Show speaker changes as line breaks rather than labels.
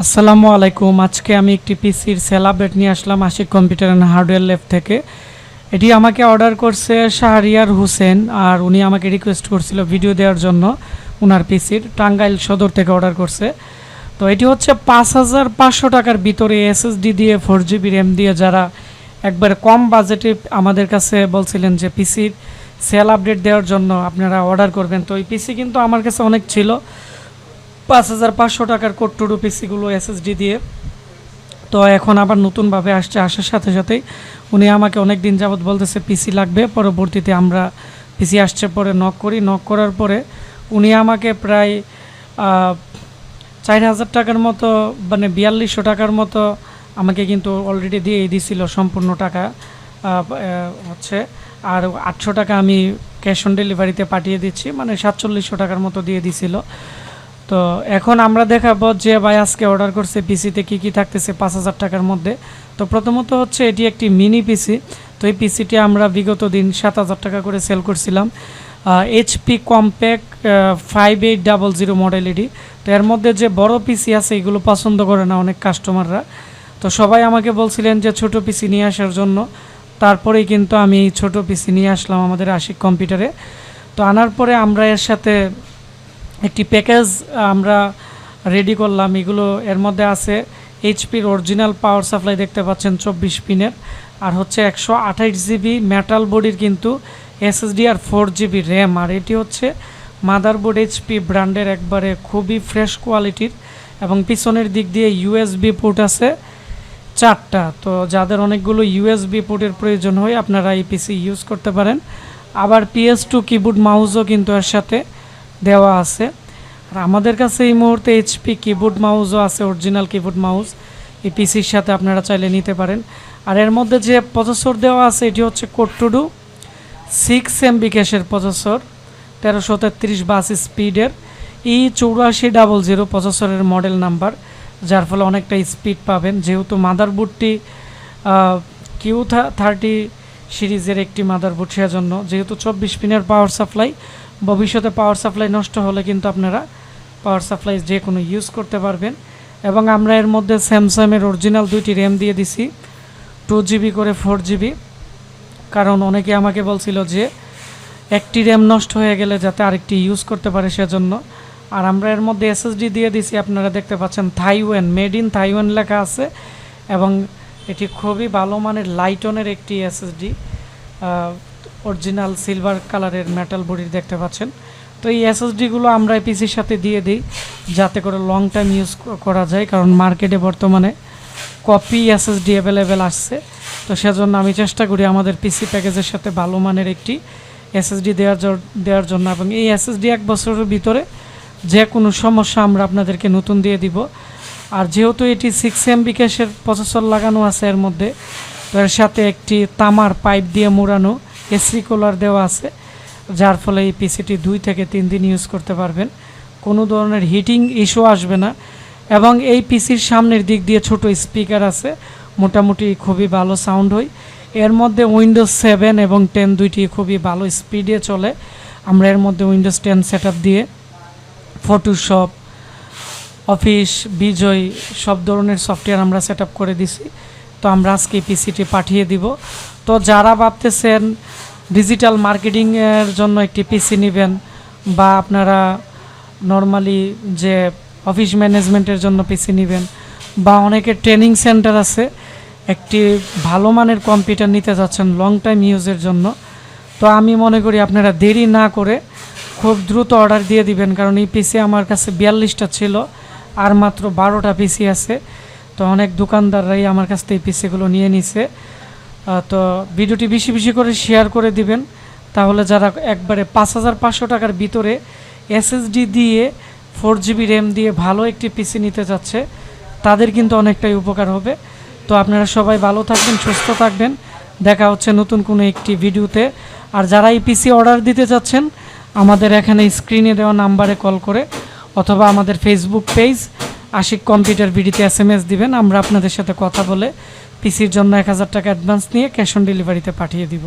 আসসালামু আলাইকুম। আজকে আমি একটি পিসির সেল আপডেট নিয়ে আসলাম Ashik computer and hardware lab থেকে। এটি আমাকে অর্ডার করছে শাহরিয়ার হোসেন, আর উনি আমাকে রিকোয়েস্ট করছিল ভিডিও দেওয়ার জন্য। ওনার পিসির টাঙ্গাইল সদর থেকে অর্ডার করছে। তো এটি হচ্ছে ৫,৫০০ টাকার ভিতরে এসএসডি দিয়ে 4GB র্যাম দিয়ে, যারা একবারে কম বাজেটে আমাদের কাছে বলছিলেন যে পিসির সেল আপডেট দেওয়ার জন্য আপনারা অর্ডার করবেন। তো এই পিসি কিন্তু আমার কাছে অনেক ছিল, ৫,৫০০ টাকার কোট্টুরু পিসিগুলো এসএসডি দিয়ে। তো এখন আবার নতুনভাবে আসছে, আসার সাথে সাথেই উনি আমাকে অনেক দিন যাবৎ বলতেছে পিসি লাগবে। পরবর্তীতে আমরা পিসি আসছে পরে নক করি, নক করার পরে উনি আমাকে প্রায় ৪,০০০ টাকার মতো, মানে ৪২০০ টাকার মতো আমাকে কিন্তু অলরেডি দিয়ে দিয়েছিল সম্পূর্ণ টাকা হচ্ছে। আর ৮০০ টাকা আমি ক্যাশ অন ডেলিভারিতে পাঠিয়ে দিচ্ছি, মানে ৪৭০০ টাকার মতো দিয়ে দিছিল। তো এখন আমরা দেখাবো যে ভাই আজকে অর্ডার করছে পিসিতে কী কী থাকতেছে ৫,০০০ টাকার মধ্যে। তো প্রথমত হচ্ছে এটি একটি মিনি পিসি। তো এই পিসিটি আমরা বিগত দিন ৭,০০০ টাকা করে সেল করছিলাম। HP কম্প্যাক্ট 5800 মডেল এটি। তো এর মধ্যে যে বড় পিসি আছে এগুলো পছন্দ করে না অনেক কাস্টমাররা। তো সবাই আমাকে বলছিলেন যে ছোট পিসি নিয়ে আসার জন্য, তারপরেই কিন্তু আমি এই ছোটো পিসি নিয়ে আসলাম আমাদের আশিক কম্পিউটারে। তো আনার পরে আমরা এর সাথে একটি প্যাকেজ আমরা রেডি করলাম। এগুলো এর মধ্যে আছে HPর অরিজিনাল পাওয়ার সাপ্লাই, দেখতে পাচ্ছেন 24 পিনের, আর হচ্ছে 128GB মেটাল বডির কিন্তু SSD আর 4GB র্যাম। আর এটি হচ্ছে মাদারবোর্ড HP ব্র্যান্ডের, একবারে খুবই ফ্রেশ কোয়ালিটির, এবং পিছনের দিক দিয়ে USB পোর্ট আছে 4টা। তো যাদের অনেকগুলো USB পোর্টের প্রয়োজন হয় আপনারা এই পিসি ইউজ করতে পারেন। আবার PS2 কিবোর্ড মাউসও কিন্তু এর সাথে দেওয়া আছে। আর আমাদের কাছে এই মুহূর্তে HP কিবোর্ড মাউসও আছে, অরিজিনাল কিবোর্ড মাউস এই পিসির সাথে আপনারা চাইলে নিতে পারেন। আর এর মধ্যে যে প্রসেসর দেওয়া আছে এটি হচ্ছে কোট্টুডু 6MB ক্যাশের প্রসেসর, 1333 বাস স্পিডের E8400 প্রসেসরের মডেল নাম্বার, যার ফলে অনেকটা স্পিড পাবেন। যেহেতু মাদারবোর্ডটি Q30 সিরিজের একটি মাদারবোর্ড, সেজন্য যেহেতু 24 পিনের পাওয়ার সাপ্লাই, ভবিষ্যতে পাওয়ার সাপ্লাই নষ্ট হলে কিন্তু আপনারা পাওয়ার সাপ্লাই যে কোনো ইউজ করতে পারবেন। এবং আমরা এর মধ্যে স্যামসাংয়ের অরিজিনাল 2টি র্যাম দিয়ে দিছি, 2GB করে 4GB, কারণ অনেকে আমাকে বলছিল যে একটি র্যাম নষ্ট হয়ে গেলে যাতে আরেকটি ইউজ করতে পারে সেজন্য। আর আমরা এর মধ্যে SSD দিয়ে দিছি, আপনারা দেখতে পাচ্ছেন থাইওয়ান, মেড ইন থাইওয়ান লেখা আছে, এবং এটি খুবই ভালো মানের লাইটনের একটি SSD, অরিজিনাল সিলভার কালারের মেটাল বডির দেখতে পাচ্ছেন। তো এই SSDগুলো আমরা এই পিসির সাথে দিয়ে দিই যাতে করে লং টাইম ইউজ করা যায়, কারণ মার্কেটে বর্তমানে কপি SSD অ্যাভেলেবেল আসছে। তো সেজন্য আমি চেষ্টা করি আমাদের পিসি প্যাকেজের সাথে ভালো মানের একটি SSD দেওয়ার জন্য, এবং এই SSD 1 বছরের ভিতরে যে কোনো সমস্যা আমরা আপনাদেরকে নতুন দিয়ে দিব। আর যেহেতু এটি 6MB ক্যাশের প্রসেসর লাগানো আছে এর মধ্যে, তো এর সাথে একটি তামার পাইপ দিয়ে মোড়ানো এসি কুলার দেওয়া আছে, যার ফলে এই পিসিটি 2 থেকে 3 দিন ইউজ করতে পারবেন, কোনো ধরনের হিটিং ইস্যু আসবে না। এবং এই পিসির সামনের দিক দিয়ে ছোট স্পিকার আছে, মোটামুটি খুবই ভালো সাউন্ড হয়। এর মধ্যে উইন্ডোজ 7 এবং 10 দুইটি খুবই ভালো স্পিডে চলে। আমরা এর মধ্যে উইন্ডোজ 10 সেট দিয়ে ফটোশপ, অফিস, বিজয় সব ধরনের সফটওয়্যার আমরা সেট করে দিছি। তো আমরা আজকে পিসিটি পাঠিয়ে দিব। তো যারা ভাবতেছেন ডিজিটাল মার্কেটিংয়ের জন্য একটি পিসি নেবেন, বা আপনারা নর্মালি যে অফিস ম্যানেজমেন্টের জন্য পিসি নেবেন, বা অনেকের ট্রেনিং সেন্টার আছে, একটি ভালো মানের কম্পিউটার নিতে যাচ্ছেন লং টাইম ইউজের জন্য, তো আমি মনে করি আপনারা দেরি না করে খুব দ্রুত অর্ডার দিয়ে দিবেন, কারণ এই পিসি আমার কাছে 42টা ছিল, আর মাত্র 12টা পিসি আছে। তো অনেক দোকানদাররাই আমার কাছ থেকে এই পিসিগুলো নিয়ে নিছে। তো ভিডিওটি বেশি বেশি করে শেয়ার করে দিবেন, তাহলে যারা একবারে ৫,৫০০ টাকার ভিতরে SSD দিয়ে 4GB র্যাম দিয়ে ভালো একটি পিসি নিতে যাচ্ছে তাদের কিন্তু অনেকটাই উপকার হবে। তো আপনারা সবাই ভালো থাকবেন, সুস্থ থাকবেন, দেখা হচ্ছে নতুন কোনো একটি ভিডিওতে। আর যারা এই পিসি অর্ডার দিতে চাচ্ছেন আমাদের এখানে স্ক্রিনে দেওয়া নাম্বারে কল করে, অথবা আমাদের ফেসবুক পেজ আশিক কম্পিউটার ভিডিওতে SMS দিবেন, আমরা আপনাদের সাথে কথা বলে পিসির জন্য 1000 টাকা অ্যাডভান্স নিয়ে ক্যাশ অন ডেলিভারিতে পাঠিয়ে দিব।